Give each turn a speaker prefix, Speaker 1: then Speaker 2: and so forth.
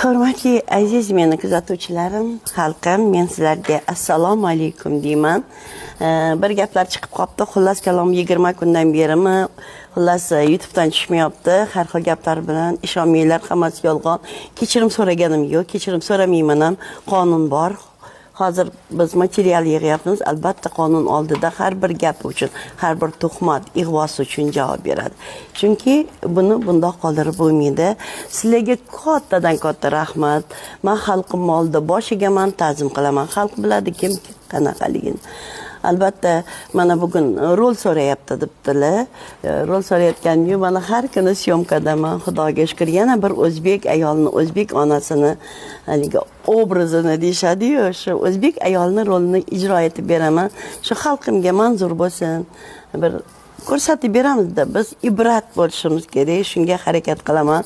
Speaker 1: Hurmatli aziz meni kuzatuvchilarim, xalqim, men sizlarga assalomu alaykum deyman. Bir gaplar chiqib qopti. Xullas kalom 20 kundan berimi, xullas YouTubedan tushmayapti. Har xil gaplar bilan ishonmanglar, hammasi yolg'on. Kechirim so'raganim yo'q, kechirim so'ramayman ham. Qonun bor. Hozir biz material yig'yapmiz. Albatta qonun oldida har bir gap uchun, har bir tuhmat, ig'vos uchun javob beradi. Chunki buni bundoq qoldirib bo'lmaydi. Sizlarga kattadan katta rahmat. Men xalqim oldida boshiga men ta'zim qilaman. Xalq biladi kim qanaqaligini. Albatta mana bugun rol so'rayapti debdilar. Rol so'rayotgan-yu mana har kuni syomkadaman. Xudoga shukr, yana bir o'zbek ayolini, o'zbek onasini haligi obrazini deyshadi-yu, shu o'zbek ayolini rolini ijro etib beraman. Shu xalqimga manzur bo'lsin. Bir ko'rsatib beramiz-da, biz ibrat bo'lishimiz kerak, shunga harakat qilaman.